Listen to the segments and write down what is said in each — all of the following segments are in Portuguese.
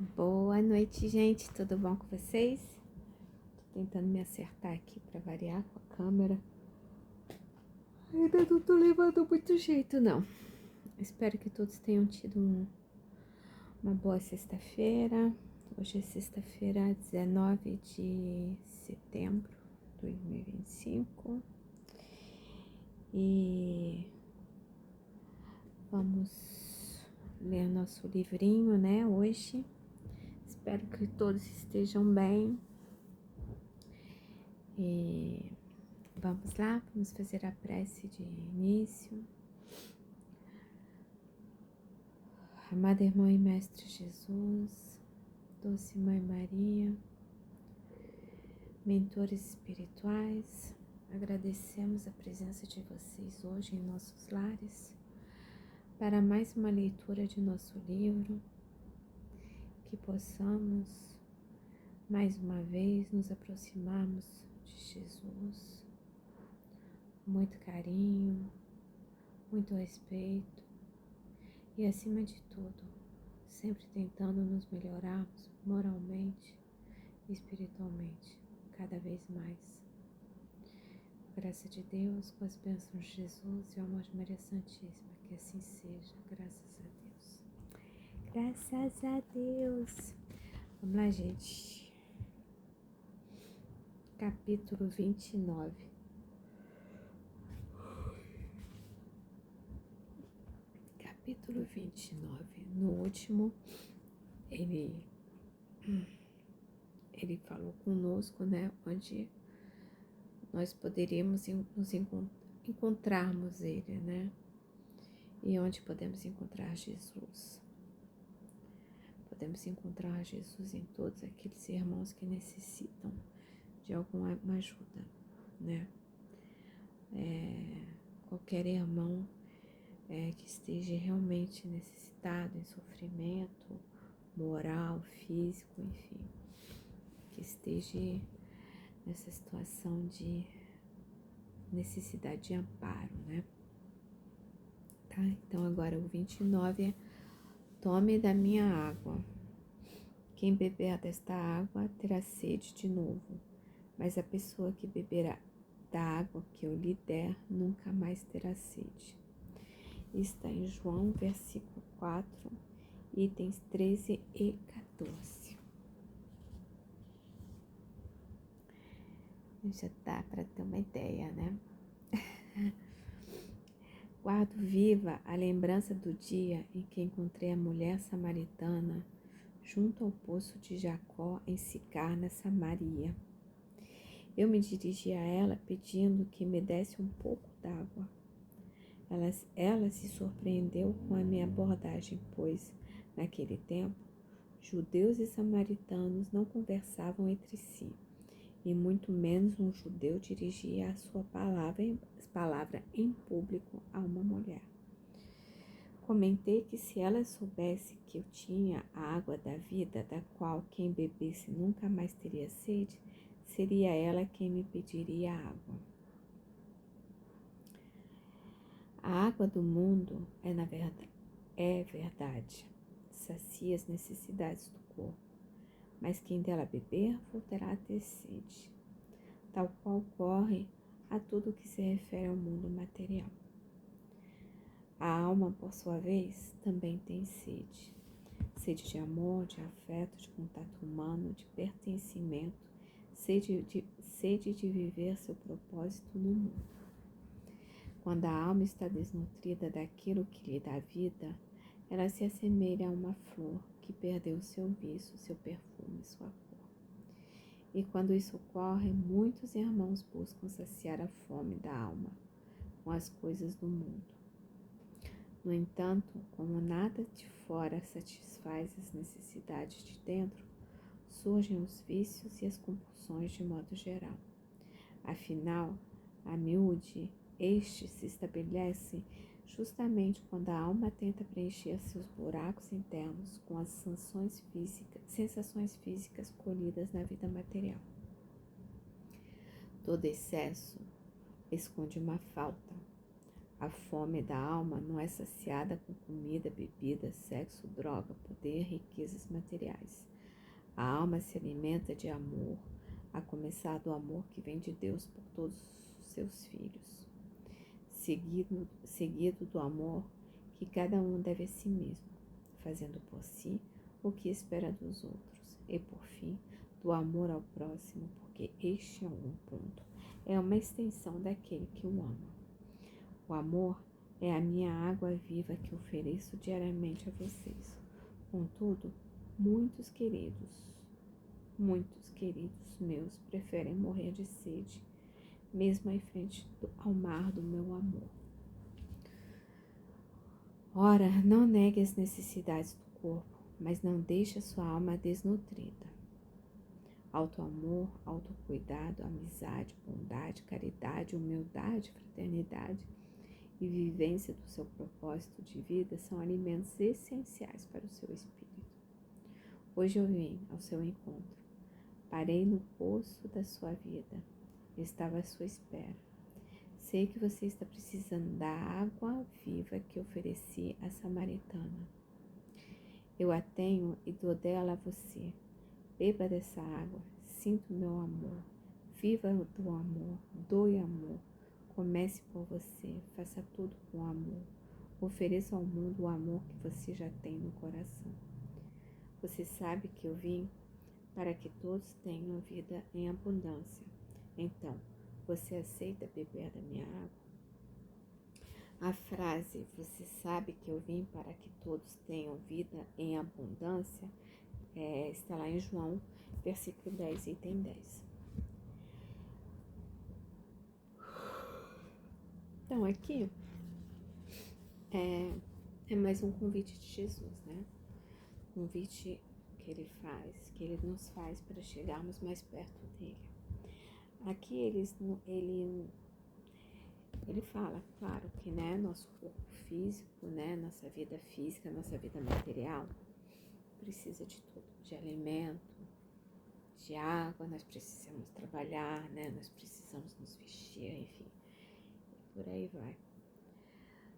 Boa noite, gente. Tudo bom com vocês? Tô tentando me acertar aqui pra variar com a câmera. Ainda não tô levando muito jeito, não. Espero que todos tenham tido uma boa sexta-feira. Hoje é sexta-feira, 19 de setembro de 2025. E vamos ler nosso livrinho, né, hoje. Espero que todos estejam bem. E vamos lá, vamos fazer a prece de início. Amada Irmã e Mestre Jesus, Doce Mãe Maria, mentores espirituais, agradecemos a presença de vocês hoje em nossos lares para mais uma leitura de nosso livro, que possamos mais uma vez nos aproximarmos de Jesus, com muito carinho, muito respeito e, acima de tudo, sempre tentando nos melhorarmos moralmente e espiritualmente, cada vez mais. Com a graça de Deus, com as bênçãos de Jesus e o amor de Maria Santíssima, que assim seja, graças a Deus. Graças a Deus. Vamos lá, gente. Capítulo 29. Capítulo 29. No último, ele falou conosco, né, onde nós poderíamos nos encontrarmos ele, né, e onde podemos encontrar Jesus. Podemos encontrar Jesus em todos aqueles irmãos que necessitam de alguma ajuda, né, qualquer irmão que esteja realmente necessitado, em sofrimento moral, físico, enfim, que esteja nessa situação de necessidade de amparo, né? Tá? Então agora o 29 é: tome da minha água. Quem beber desta água terá sede de novo, mas a pessoa que beberá da água que eu lhe der nunca mais terá sede. Está em João, versículo 4, itens 13 e 14. Já dá para ter uma ideia, né? Guardo viva a lembrança do dia em que encontrei a mulher samaritana junto ao poço de Jacó em Sicar, na Samaria. Eu me dirigi a ela pedindo que me desse um pouco d'água. Ela se surpreendeu com a minha abordagem, pois, naquele tempo, judeus e samaritanos não conversavam entre si, e muito menos um judeu dirigia a sua palavra em público a uma mulher. Comentei que se ela soubesse que eu tinha a água da vida, da qual quem bebesse nunca mais teria sede, seria ela quem me pediria água. A água do mundo é verdade, sacia as necessidades do corpo, mas quem dela beber voltará a ter sede, tal qual ocorre a tudo que se refere ao mundo material. A alma, por sua vez, também tem sede. Sede de amor, de afeto, de contato humano, de pertencimento, sede de viver seu propósito no mundo. Quando a alma está desnutrida daquilo que lhe dá vida, ela se assemelha a uma flor que perdeu seu viço, seu perfume, sua cor. E quando isso ocorre, muitos irmãos buscam saciar a fome da alma com as coisas do mundo. No entanto, como nada de fora satisfaz as necessidades de dentro, surgem os vícios e as compulsões de modo geral. Afinal, a miúde, este se estabelece justamente quando a alma tenta preencher seus buracos internos com as sensações físicas colhidas na vida material. Todo excesso esconde uma falta. A fome da alma não é saciada com comida, bebida, sexo, droga, poder, riquezas materiais. A alma se alimenta de amor, a começar do amor que vem de Deus por todos os seus filhos, seguido do amor que cada um deve a si mesmo, fazendo por si o que espera dos outros, e por fim, do amor ao próximo, porque este é um ponto, é uma extensão daquele que o ama. O amor é a minha água viva que ofereço diariamente a vocês. Contudo, muitos queridos meus preferem morrer de sede, mesmo em frente ao mar do meu amor. Ora, não negue as necessidades do corpo, mas não deixe a sua alma desnutrida. Auto-amor, autocuidado, amizade, bondade, caridade, humildade, fraternidade e vivência do seu propósito de vida são alimentos essenciais para o seu espírito. Hoje eu vim ao seu encontro. Parei no poço da sua vida. Estava à sua espera. Sei que você está precisando da água viva que ofereci à samaritana. Eu a tenho e dou dela a você. Beba dessa água, sinta o meu amor. Viva do amor, doe amor. Comece por você, faça tudo com amor. Ofereça ao mundo o amor que você já tem no coração. Você sabe que eu vim para que todos tenham vida em abundância. Então, você aceita beber da minha água? A frase, você sabe que eu vim para que todos tenham vida em abundância, está lá em João, versículo 10, item 10. Então, aqui é mais um convite de Jesus, né? Convite que ele nos faz para chegarmos mais perto dele. Aqui ele fala, claro, que né, nosso corpo físico, né, nossa vida física, nossa vida material, precisa de tudo, de alimento, de água, nós precisamos trabalhar, né, nós precisamos nos vestir, enfim, por aí vai.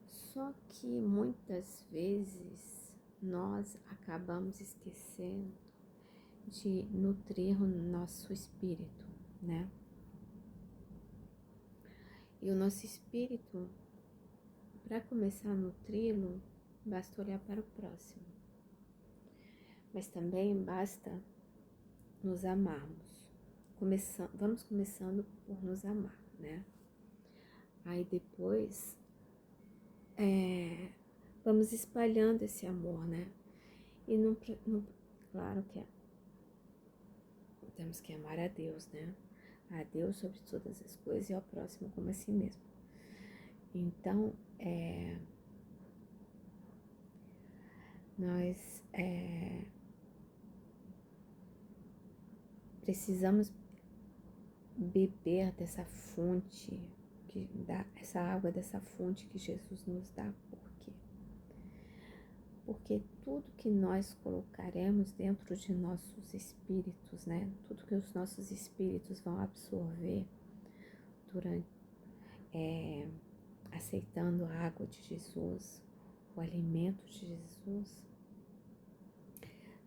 Só que muitas vezes nós acabamos esquecendo de nutrir o nosso espírito, né? E o nosso espírito, para começar a nutri-lo, basta olhar para o próximo. Mas também basta nos amarmos. Vamos começando por nos amar, né? Aí depois vamos espalhando esse amor, né? E claro que temos que amar a Deus, né? A Deus sobre todas as coisas e ao próximo como a si mesmo. Então, nós precisamos beber dessa fonte, essa água dessa fonte que Jesus nos dá. Por quê? Porque tudo que nós colocaremos dentro de nossos espíritos, né? Tudo que os nossos espíritos vão absorver aceitando a água de Jesus, o alimento de Jesus,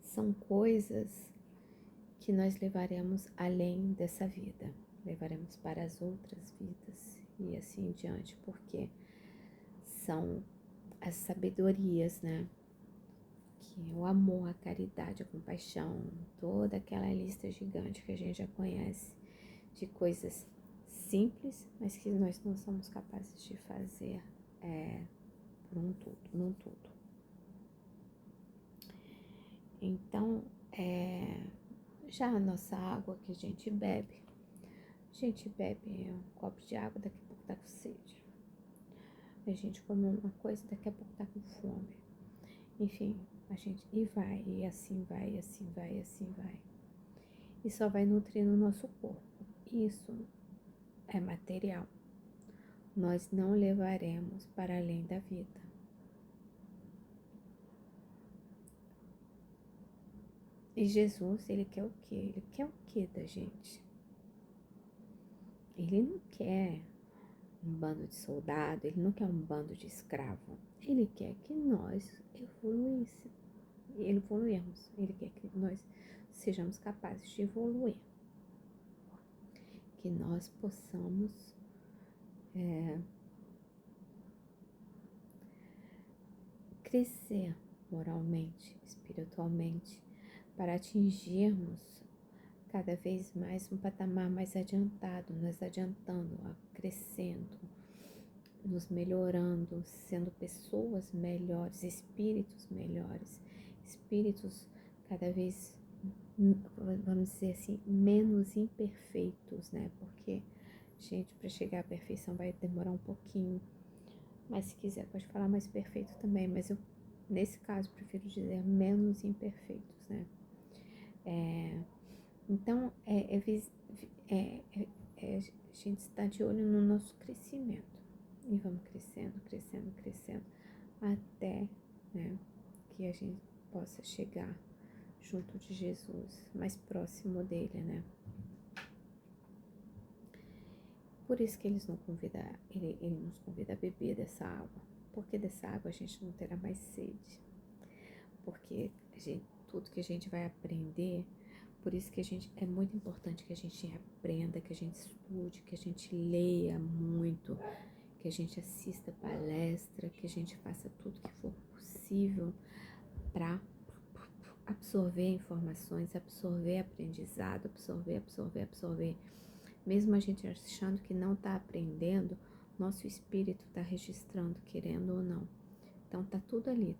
são coisas que nós levaremos além dessa vida, levaremos para as outras vidas e assim em diante, porque são as sabedorias, né? Que o amor, a caridade, a compaixão, toda aquela lista gigante que a gente já conhece de coisas simples, mas que nós não somos capazes de fazer num todo. Então, já a nossa água que a gente bebe um copo de água, daqui a pouco tá com sede. A gente come uma coisa, daqui a pouco tá com fome. Enfim, e assim vai. E só vai nutrindo o nosso corpo. Isso é material. Nós não levaremos para além da vida. E Jesus, ele quer o quê? Ele quer o quê da gente? Ele não quer um bando de soldado, ele não quer um bando de escravo. Ele quer que nós evoluirmos. Ele quer que nós sejamos capazes de evoluir. Que nós possamos crescer moralmente, espiritualmente, para atingirmos cada vez mais um patamar mais adiantado, nos adiantando, crescendo, nos melhorando, sendo pessoas melhores, espíritos cada vez, vamos dizer assim, menos imperfeitos, né? Porque, gente, para chegar à perfeição vai demorar um pouquinho, mas se quiser pode falar mais perfeito também, mas eu, nesse caso, prefiro dizer menos imperfeitos, né? Então, a gente está de olho no nosso crescimento. E vamos crescendo, até, né, que a gente possa chegar junto de Jesus, mais próximo dele, né? Por isso que ele nos convida a beber dessa água, porque dessa água a gente não terá mais sede, porque tudo que a gente vai aprender. Por isso que é muito importante que a gente aprenda, que a gente estude, que a gente leia muito, que a gente assista palestra, que a gente faça tudo que for possível para absorver informações, absorver aprendizado, absorver. Mesmo a gente achando que não está aprendendo, nosso espírito está registrando, querendo ou não. Então tá tudo ali.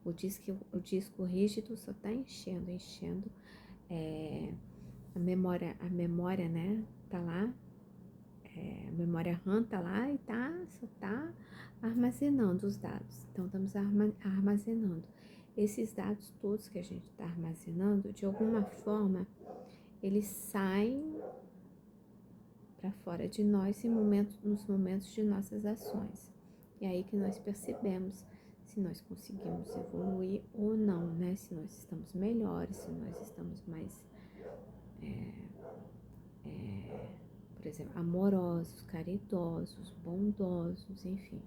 O disco rígido só está enchendo. A memória, né, tá lá, a memória RAM tá lá e só tá armazenando os dados. Então, estamos armazenando. Esses dados todos que a gente está armazenando, de alguma forma, eles saem para fora de nós nos momentos de nossas ações. E aí que nós percebemos se nós conseguimos evoluir ou não, né? Se nós estamos melhores, se nós estamos mais, por exemplo, amorosos, caridosos, bondosos, enfim.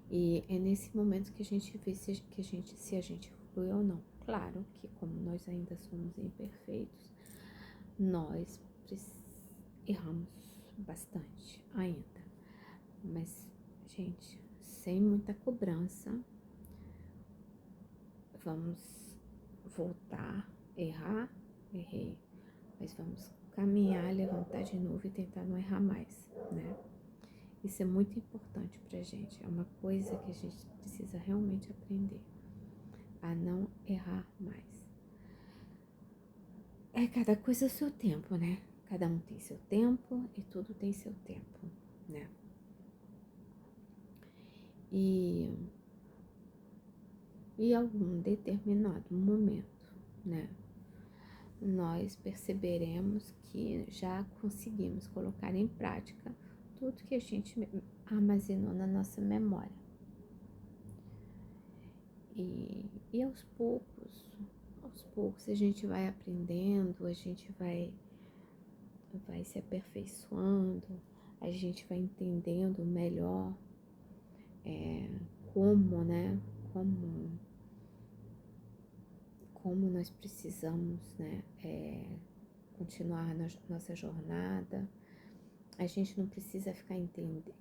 E é nesse momento que a gente vê se a gente evolui ou não. Claro que como nós ainda somos imperfeitos, nós erramos bastante ainda. Mas, gente, sem muita cobrança, vamos voltar, errei, mas vamos caminhar, levantar de novo e tentar não errar mais, né? Isso é muito importante pra gente, é uma coisa que a gente precisa realmente aprender, a não errar mais. É cada coisa ao seu tempo, né? Cada um tem seu tempo e tudo tem seu tempo, né? E em algum determinado momento, né, nós perceberemos que já conseguimos colocar em prática tudo que a gente armazenou na nossa memória. E aos poucos a gente vai aprendendo, a gente vai se aperfeiçoando, a gente vai entendendo melhor como, né, como nós precisamos, né, continuar na nossa jornada. A gente não precisa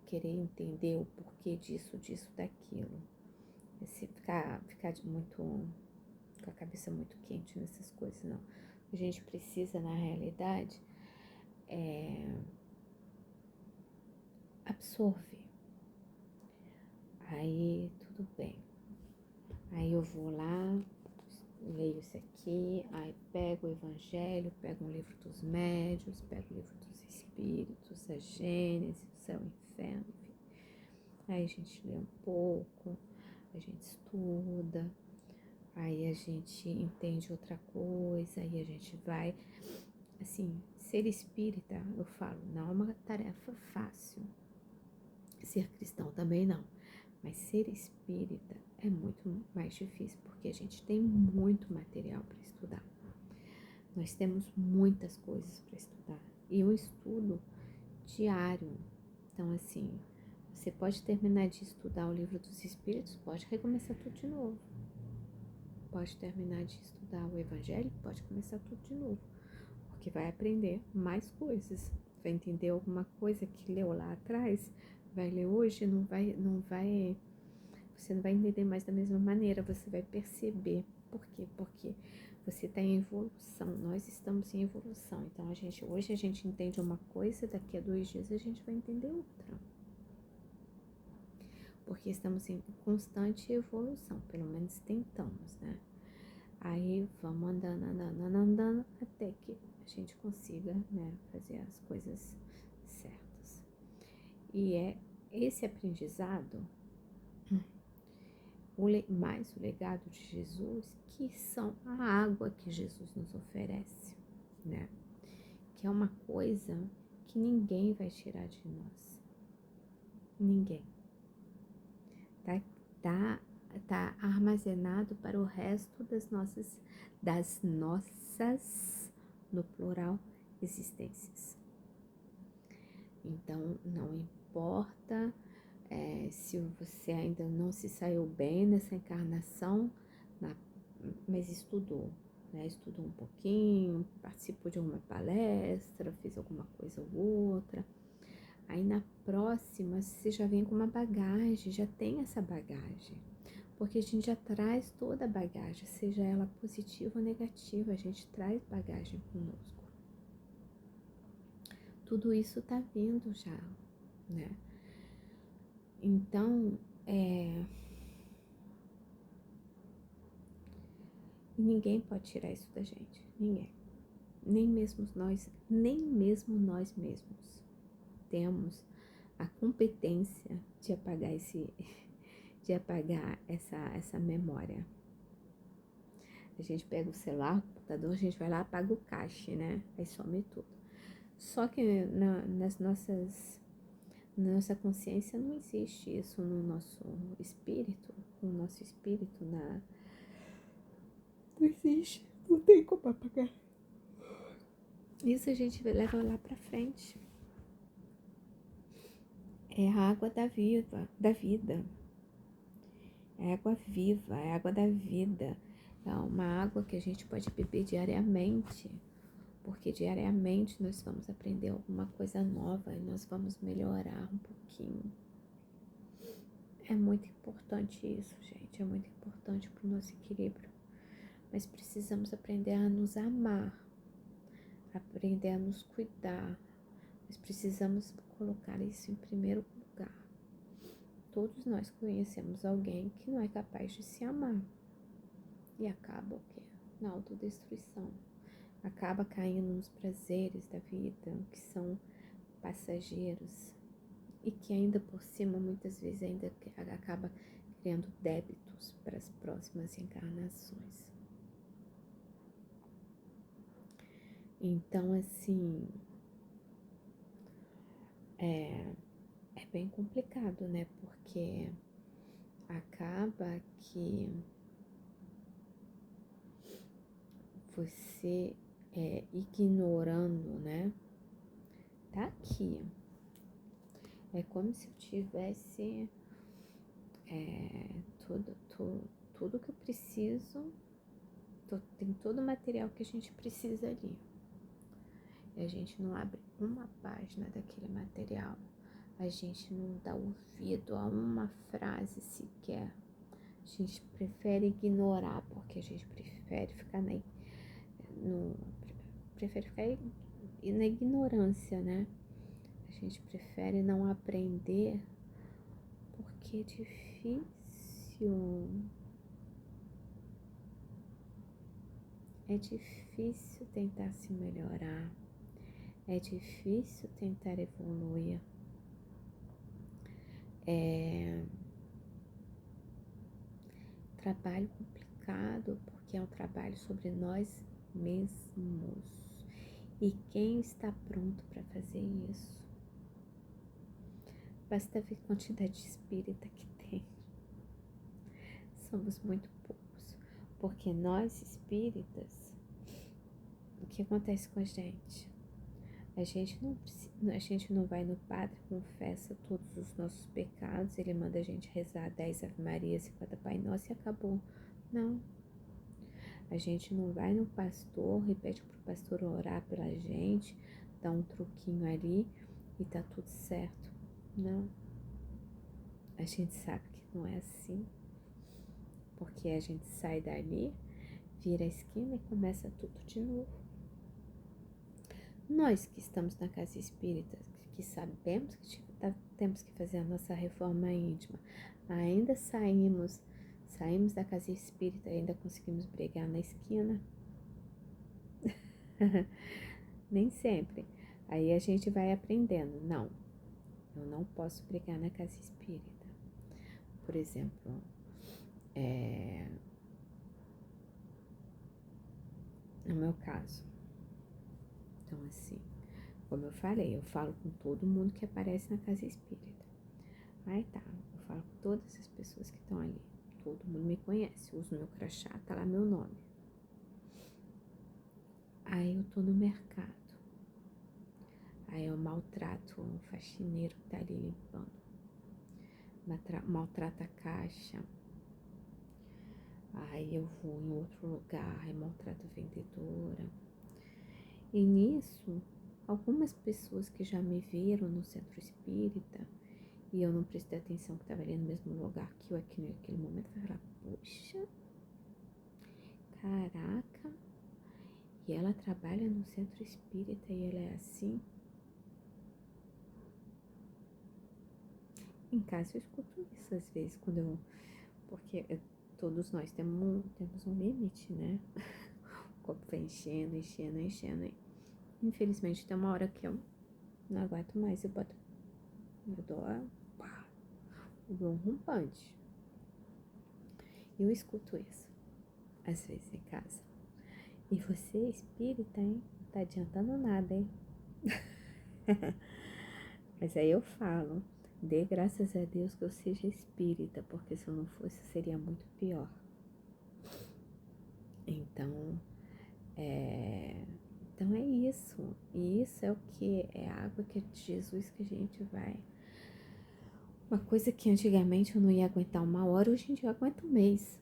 querer entender o porquê disso, daquilo. Ficar muito com a cabeça muito quente nessas coisas, não. A gente precisa, na realidade, absorver. Aí tudo bem. Aí eu vou lá, leio isso aqui, aí pego o Evangelho, pego um livro dos médiuns, pego o livro dos Espíritos, a Gênesis, o Céu e o Inferno, enfim. Aí a gente lê um pouco, a gente estuda, aí a gente entende outra coisa, aí a gente vai, assim, ser espírita, eu falo, não é uma tarefa fácil. Ser cristão também não, mas ser espírita é muito mais difícil, porque a gente tem muito material para estudar. Nós temos muitas coisas para estudar. E o estudo diário. Então, assim, você pode terminar de estudar o livro dos Espíritos, pode recomeçar tudo de novo. Pode terminar de estudar o Evangelho, pode começar tudo de novo. Porque vai aprender mais coisas. Vai entender alguma coisa que leu lá atrás, vai ler hoje, você não vai entender mais da mesma maneira, você vai perceber. Por quê? Porque você está em evolução, nós estamos em evolução. Então, hoje a gente entende uma coisa, daqui a 2 dias a gente vai entender outra. Porque estamos em constante evolução, pelo menos tentamos, né? Aí vamos andando, até que a gente consiga, né, fazer as coisas certas. E é esse aprendizado, mais o legado de Jesus, que são a água que Jesus nos oferece, né? Que é uma coisa que ninguém vai tirar de nós. Ninguém. Tá armazenado para o resto das nossas, no plural, existências. Então, não importa se você ainda não se saiu bem nessa encarnação, mas estudou, né? Estudou um pouquinho, participou de alguma palestra, fez alguma coisa ou outra. Aí na próxima você já vem com uma bagagem, já tem essa bagagem. Porque a gente já traz toda a bagagem, seja ela positiva ou negativa, a gente traz bagagem conosco. Tudo isso tá vindo já, né? Então, ninguém pode tirar isso da gente, ninguém. Nem mesmo nós mesmos temos a competência de apagar essa memória. A gente pega o celular, o computador, a gente vai lá, apaga o cache, né? Aí some tudo. Só que na nossa consciência não existe isso no nosso espírito. No nosso espírito, não existe. Não tem como apagar. Isso a gente leva lá pra frente. É a água da vida. É água viva, é água da vida. É uma água que a gente pode beber diariamente, porque diariamente nós vamos aprender alguma coisa nova e nós vamos melhorar um pouquinho. É muito importante isso, gente, é muito importante para o nosso equilíbrio. Mas precisamos aprender a nos amar, aprender a nos cuidar. Nós precisamos colocar isso em primeiro lugar. Todos nós conhecemos alguém que não é capaz de se amar. E acaba o quê? Na autodestruição. Acaba caindo nos prazeres da vida, que são passageiros. E que ainda por cima, muitas vezes, ainda acaba criando débitos para as próximas encarnações. Então, assim, é bem complicado, né? Porque acaba que você ignorando, né? Tá aqui. É como se eu tivesse tudo que eu preciso, tem todo o material que a gente precisa ali. E a gente não abre uma página daquele material. A gente não dá ouvido a uma frase sequer. A gente prefere ignorar, porque a gente prefere ficar na ignorância, né? A gente prefere não aprender porque é difícil. É difícil tentar se melhorar. É difícil tentar evoluir. É trabalho complicado porque é um trabalho sobre nós mesmos. E quem está pronto para fazer isso? Basta ver a quantidade de espírita que tem. Somos muito poucos. Porque nós espíritas, o que acontece com a gente? A gente não vai no padre, confessa todos os nossos pecados, ele manda a gente rezar 10 Ave Marias e 50 Pai Nosso e acabou. Não. A gente não vai no pastor, repete pro pastor orar pela gente, dá um truquinho ali e tá tudo certo. Não. A gente sabe que não é assim, porque a gente sai dali, vira a esquina e começa tudo de novo. Nós que estamos na casa espírita, que sabemos que temos que fazer a nossa reforma íntima, ainda saímos da casa espírita e ainda conseguimos brigar na esquina? Nem sempre. Aí a gente vai aprendendo. Não, eu não posso brigar na casa espírita. Por exemplo, no meu caso. Então, assim, como eu falei, eu falo com todo mundo que aparece na casa espírita. Aí tá, eu falo com todas as pessoas que estão ali. Todo mundo me conhece, uso meu crachá, tá lá meu nome. Aí eu tô no mercado. Aí eu maltrato um faxineiro que tá ali limpando. Maltrato a caixa. Aí eu vou em outro lugar, aí maltrato a vendedora. E nisso, algumas pessoas que já me viram no centro espírita e eu não prestei atenção que estava ali no mesmo lugar que eu aqui naquele momento, vai falar, poxa, caraca, e ela trabalha no centro espírita e ela é assim? Em casa eu escuto isso às vezes, porque todos nós temos um limite, né? O copo vai enchendo. E infelizmente tem uma hora que eu não aguento mais, eu dou um rompante. Eu escuto isso, às vezes em casa. E você é espírita, hein? Não tá adiantando nada, hein? Mas aí eu falo, dê graças a Deus que eu seja espírita, porque se eu não fosse seria muito pior. Então é isso. E isso é o que? É a água que é de Jesus que a gente vai. Uma coisa que antigamente eu não ia aguentar uma hora, hoje em dia eu aguento um mês.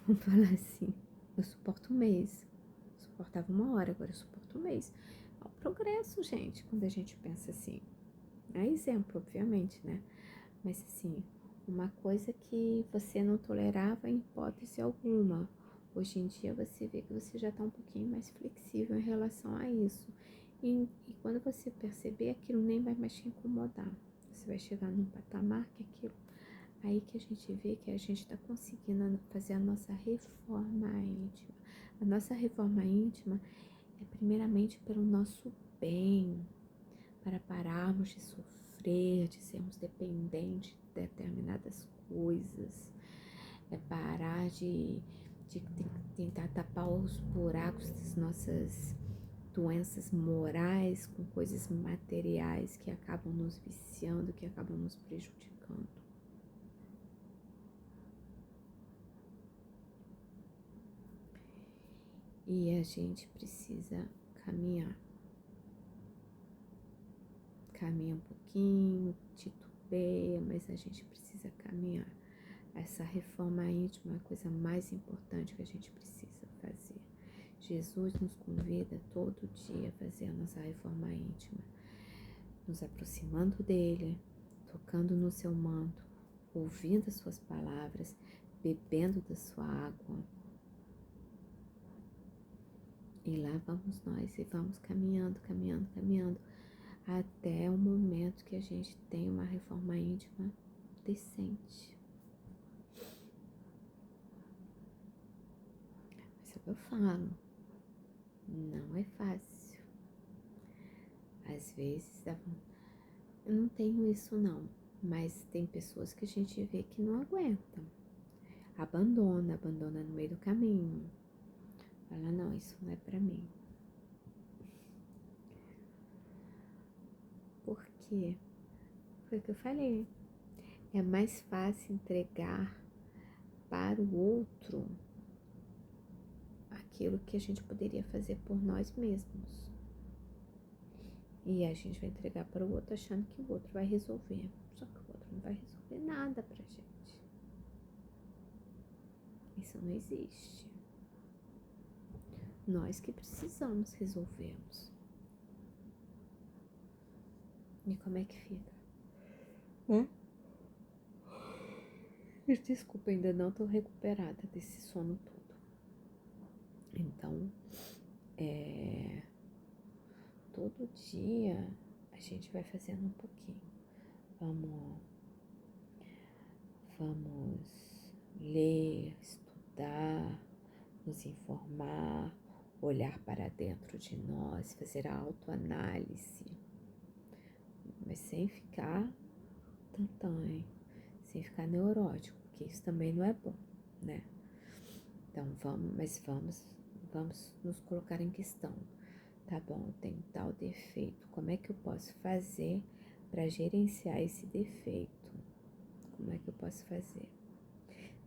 Vamos falar assim. Eu suporto um mês. Eu suportava uma hora, agora eu suporto um mês. É um progresso, gente, quando a gente pensa assim. É exemplo, obviamente, né? Mas assim, uma coisa que você não tolerava em hipótese alguma. Hoje em dia você vê que você já está um pouquinho mais flexível em relação a isso. E quando você perceber, aquilo nem vai mais te incomodar. Você vai chegar num patamar que aquilo. Aí que a gente vê que a gente está conseguindo fazer a nossa reforma íntima. A nossa reforma íntima é primeiramente pelo nosso bem, para pararmos de sofrer, de sermos dependentes de determinadas coisas, é parar de tentar tapar os buracos das nossas doenças morais com coisas materiais que acabam nos viciando, que acabam nos prejudicando. E a gente precisa caminhar. Caminha um pouquinho, titubeia, mas a gente precisa caminhar. Essa reforma íntima é a coisa mais importante que a gente precisa fazer. Jesus nos convida todo dia a fazer a nossa reforma íntima, nos aproximando dele, tocando no seu manto, ouvindo as suas palavras, bebendo da sua água. E lá vamos nós e vamos caminhando, até o momento que a gente tem uma reforma íntima decente. Mas é o que eu falo, não é fácil. Às vezes, eu não tenho isso não, mas tem pessoas que a gente vê que não aguentam. Abandona no meio do caminho. Fala, não, isso não é pra mim. Por quê? Foi o que eu falei. É mais fácil entregar para o outro aquilo que a gente poderia fazer por nós mesmos. E a gente vai entregar para o outro achando que o outro vai resolver. Só que o outro não vai resolver nada pra gente. Isso não existe. Nós que precisamos resolvermos. E como é que fica? Desculpa, ainda não tô recuperada desse sono todo. Então, todo dia a gente vai fazendo um pouquinho. Vamos ler, estudar, nos informar, olhar para dentro de nós, fazer a autoanálise, mas sem ficar tantã, sem ficar neurótico, porque isso também não é bom, né? Então vamos nos colocar em questão. Tá bom, eu tenho tal defeito, como é que eu posso fazer para gerenciar esse defeito? Como é que eu posso fazer?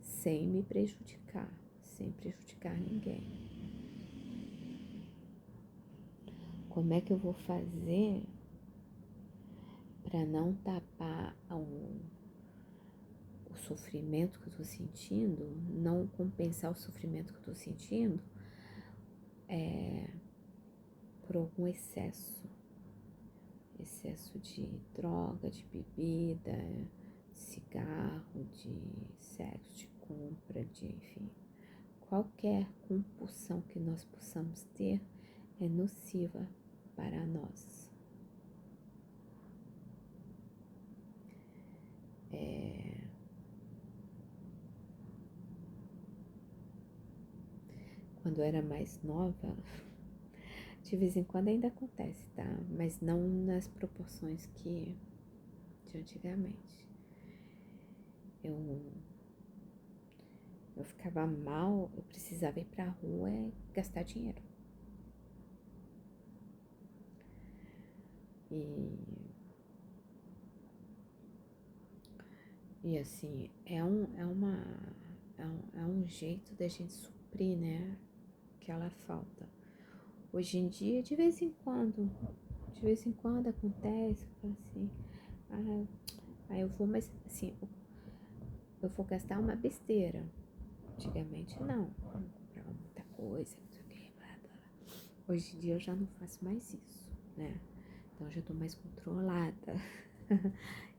Sem me prejudicar, sem prejudicar ninguém. Como é que eu vou fazer para não tapar o sofrimento que eu tô sentindo, não compensar o sofrimento que eu tô sentindo por algum excesso de droga, de bebida, de cigarro, de sexo, de compra, de enfim. Qualquer compulsão que nós possamos ter é nociva para nós. Quando eu era mais nova, de vez em quando ainda acontece, tá? Mas não nas proporções que de antigamente. Eu ficava mal, eu precisava ir pra rua e gastar dinheiro. E assim, é um jeito da gente suprir, né? Aquela falta. Hoje em dia, de vez em quando acontece, eu falo assim, eu vou, mas assim, eu vou gastar uma besteira. Antigamente não, eu comprava muita coisa, não sei o que, blá, blá. Hoje em dia eu já não faço mais isso, né? Então eu já tô mais controlada.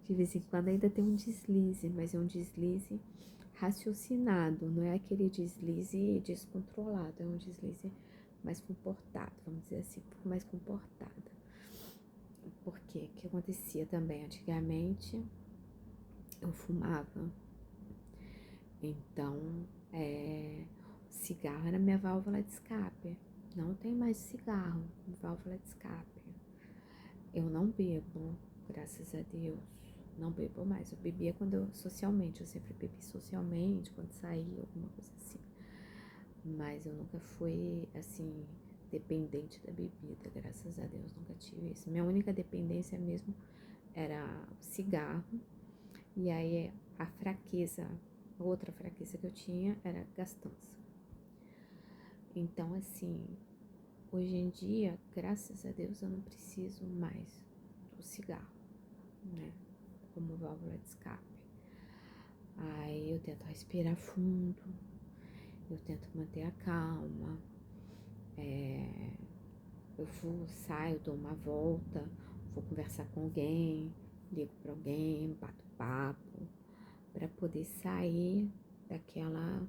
De vez em quando ainda tem um deslize, mas é um deslize raciocinado, não é aquele deslize descontrolado, é um deslize mais comportado, vamos dizer assim, um pouco mais comportado. Porque o que acontecia também antigamente, eu fumava, então o cigarro era minha válvula de escape. Não tem mais cigarro, válvula de escape. Eu não bebo, graças a Deus. Não bebo mais. Eu bebia socialmente. Eu sempre bebi socialmente, quando saía, alguma coisa assim. Mas eu nunca fui, assim, dependente da bebida, graças a Deus. Nunca tive isso. Minha única dependência mesmo era o cigarro. E aí a outra fraqueza que eu tinha era gastança. Então, assim, hoje em dia, graças a Deus, eu não preciso mais do cigarro, né? Como válvula de escape. Aí eu tento respirar fundo, eu tento manter a calma, saio, dou uma volta, vou conversar com alguém, ligo pra alguém, bato papo, pra poder sair daquela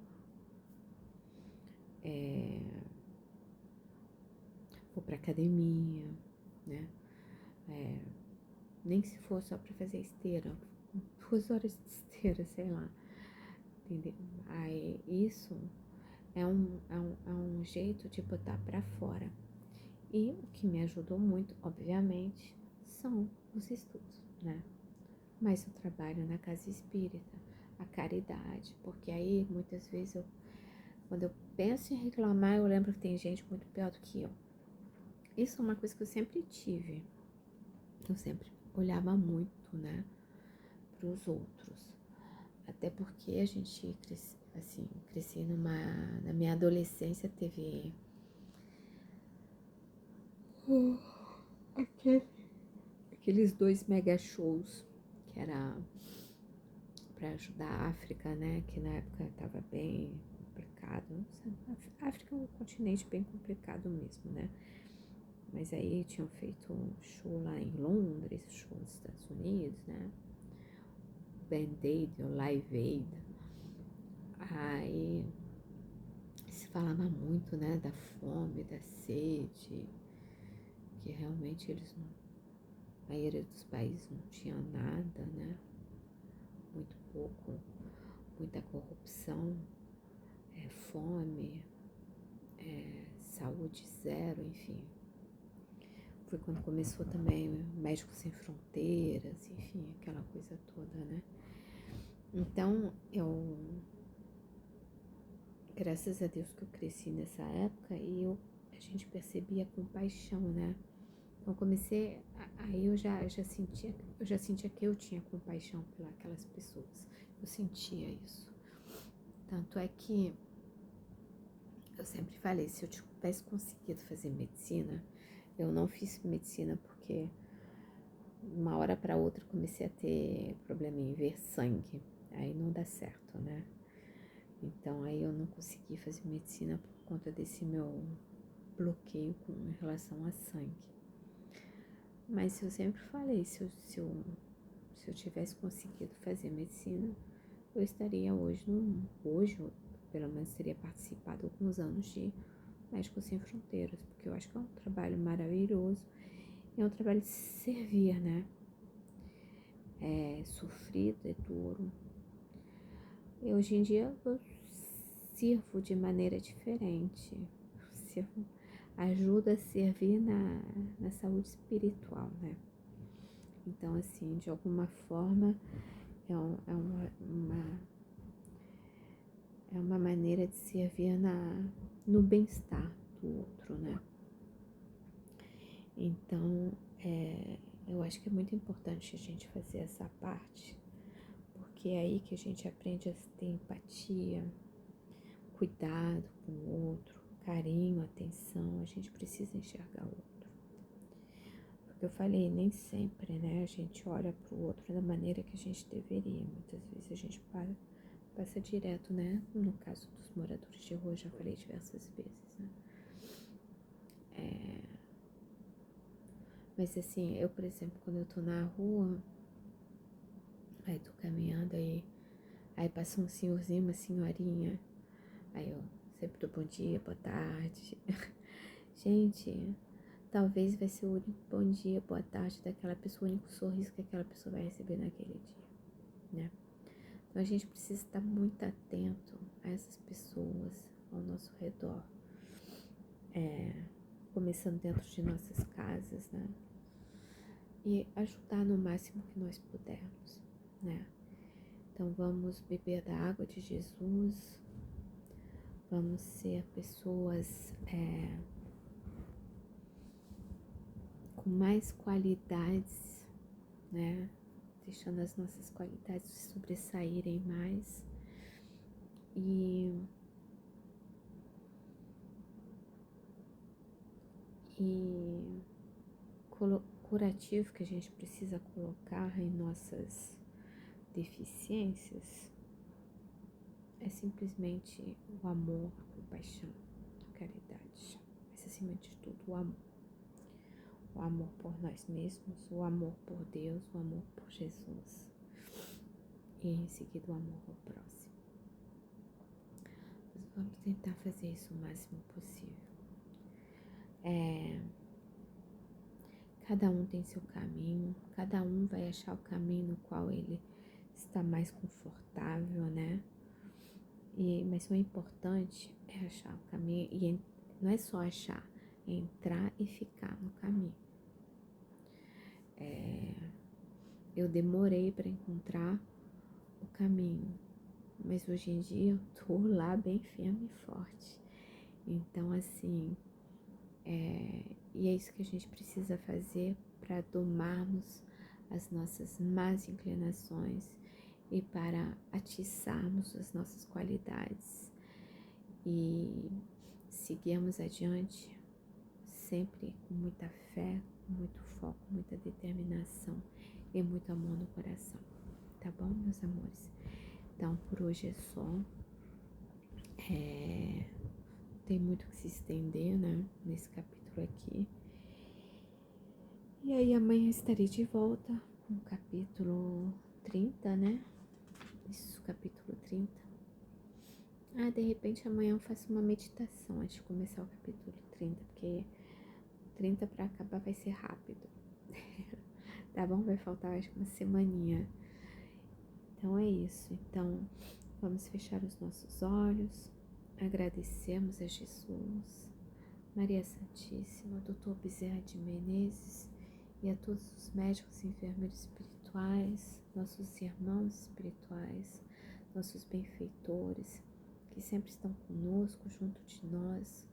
vou pra academia, né? Nem se for só pra fazer esteira, 2 horas de esteira, sei lá, entendeu? Aí isso é um jeito de botar pra fora. E o que me ajudou muito, obviamente, são os estudos, né? Mas eu trabalho na casa espírita, a caridade, porque aí muitas vezes quando eu penso em reclamar, eu lembro que tem gente muito pior do que eu. Isso é uma coisa que eu sempre tive. Eu sempre olhava muito, né, para os outros. Até porque a gente cresci na minha adolescência teve aquele aqueles 2 mega shows que era para ajudar a África, né? Que na época estava bem complicado. A África é um continente bem complicado mesmo, né? Mas aí tinham feito um show lá em Londres, show nos Estados Unidos, né? Band-Aid ou Live Aid. Aí se falava muito, né, da fome, da sede, que realmente eles não, a maioria dos países não tinha nada, né? Muito pouco, muita corrupção, fome, saúde zero, enfim. Foi quando começou também Médicos Sem Fronteiras, enfim, aquela coisa toda, né? Então, graças a Deus que eu cresci nessa época e a gente percebia compaixão, né? Então aí eu já sentia que eu tinha compaixão pelas pessoas. Eu sentia isso. Tanto é que eu sempre falei, se eu tivesse conseguido fazer medicina, eu não fiz medicina porque uma hora para outra comecei a ter problema em ver sangue. Aí não dá certo, né? Então aí eu não consegui fazer medicina por conta desse meu bloqueio em relação a sangue. Mas eu sempre falei, se eu tivesse conseguido fazer medicina, eu estaria hoje, pelo menos teria participado alguns anos de Médicos Sem Fronteiras, porque eu acho que é um trabalho maravilhoso, é um trabalho de servir, né? É sofrido, é duro. E hoje em dia eu sirvo de maneira diferente, ajuda a servir na saúde espiritual, né? Então, assim, de alguma forma, é uma maneira de servir no bem-estar do outro, né? Então, eu acho que é muito importante a gente fazer essa parte, porque é aí que a gente aprende a ter empatia, cuidado com o outro, carinho, atenção. A gente precisa enxergar o outro. Porque eu falei, nem sempre, né, a gente olha pro outro da maneira que a gente deveria. Muitas vezes a gente passa direto, né? No caso dos moradores de rua, já falei diversas vezes, né? Mas assim, eu, por exemplo, quando eu tô na rua, aí tô caminhando aí passa um senhorzinho, uma senhorinha, aí eu sempre dou bom dia, boa tarde. Gente, talvez vai ser o único bom dia, boa tarde daquela pessoa, o único sorriso que aquela pessoa vai receber naquele dia, né? Então a gente precisa estar muito atento a essas pessoas ao nosso redor, começando dentro de nossas casas, né? E ajudar no máximo que nós pudermos, né? Então vamos beber da água de Jesus, vamos ser pessoas com mais qualidades, né? Deixando as nossas qualidades sobressaírem mais e curativo que a gente precisa colocar em nossas deficiências é simplesmente o amor, a compaixão, a caridade, mas acima de tudo o amor. O amor por nós mesmos, o amor por Deus, o amor por Jesus e em seguida o amor ao próximo. Nós vamos tentar fazer isso o máximo possível. Cada um tem seu caminho, cada um vai achar o caminho no qual ele está mais confortável, né? Mas o importante é achar o caminho, e não é só achar, é entrar e ficar no caminho. Eu demorei para encontrar o caminho, mas hoje em dia eu tô lá bem firme e forte. Então, assim, e é isso que a gente precisa fazer para domarmos as nossas más inclinações e para atiçarmos as nossas qualidades e seguirmos adiante sempre com muita fé, com muito foco, muita determinação e muito amor no coração. Tá bom, meus amores? Então, por hoje é só. Tem muito que se estender, né? Nesse capítulo aqui. E aí amanhã estarei de volta com o capítulo 30, né? Isso, capítulo 30. De repente amanhã eu faço uma meditação antes de começar o capítulo 30, porque 30 para acabar vai ser rápido. Tá bom? Vai faltar acho que uma semaninha. Então é isso. Então vamos fechar os nossos olhos. Agradecemos a Jesus, Maria Santíssima, Dr. Bezerra de Menezes e a todos os médicos e enfermeiros espirituais, nossos irmãos espirituais, nossos benfeitores, que sempre estão conosco, junto de nós.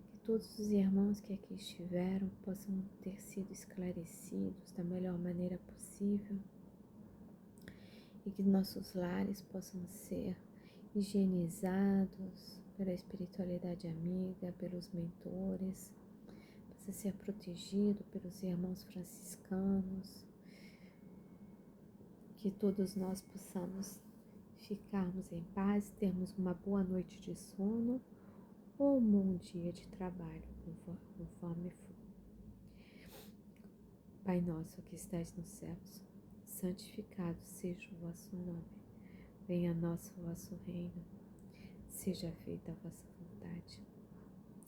Que todos os irmãos que aqui estiveram possam ter sido esclarecidos da melhor maneira possível e que nossos lares possam ser higienizados pela espiritualidade amiga, pelos mentores, possa ser protegido pelos irmãos franciscanos, que todos nós possamos ficarmos em paz, termos uma boa noite de sono ou um bom dia de trabalho, conforme for. Pai nosso que estais nos céus, santificado seja o vosso nome. Venha a nós o vosso reino. Seja feita a vossa vontade,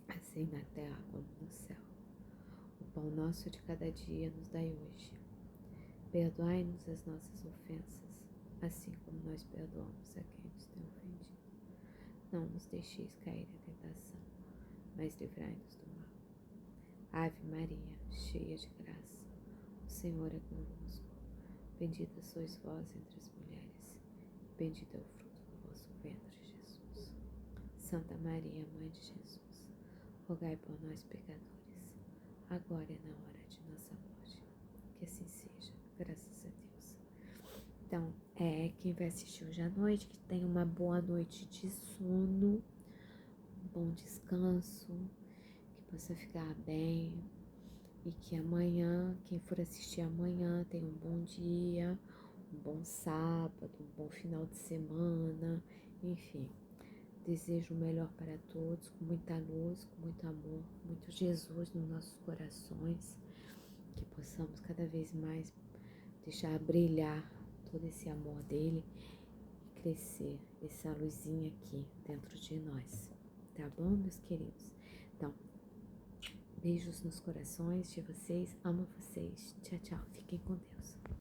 assim na terra como no céu. O pão nosso de cada dia nos dai hoje. Perdoai-nos as nossas ofensas, assim como nós perdoamos a quem nos tem ofendido. Não nos deixeis cair em tentação, mas livrai-nos do mal. Ave Maria, cheia de graça, o Senhor é convosco. Bendita sois vós entre as mulheres, bendito é o fruto do vosso ventre, Jesus. Santa Maria, Mãe de Jesus, rogai por nós, pecadores, agora e na hora de nossa morte. Que assim seja, graças a Deus. Então, quem vai assistir hoje à noite, que tenha uma boa noite de sono, um bom descanso, que possa ficar bem e que amanhã, quem for assistir amanhã, tenha um bom dia, um bom sábado, um bom final de semana, enfim. Desejo o melhor para todos, com muita luz, com muito amor, com muito Jesus nos nossos corações, que possamos cada vez mais deixar brilhar todo esse amor dele e crescer essa luzinha aqui dentro de nós, tá bom, meus queridos? Então, beijos nos corações de vocês, amo vocês, tchau, tchau, fiquem com Deus.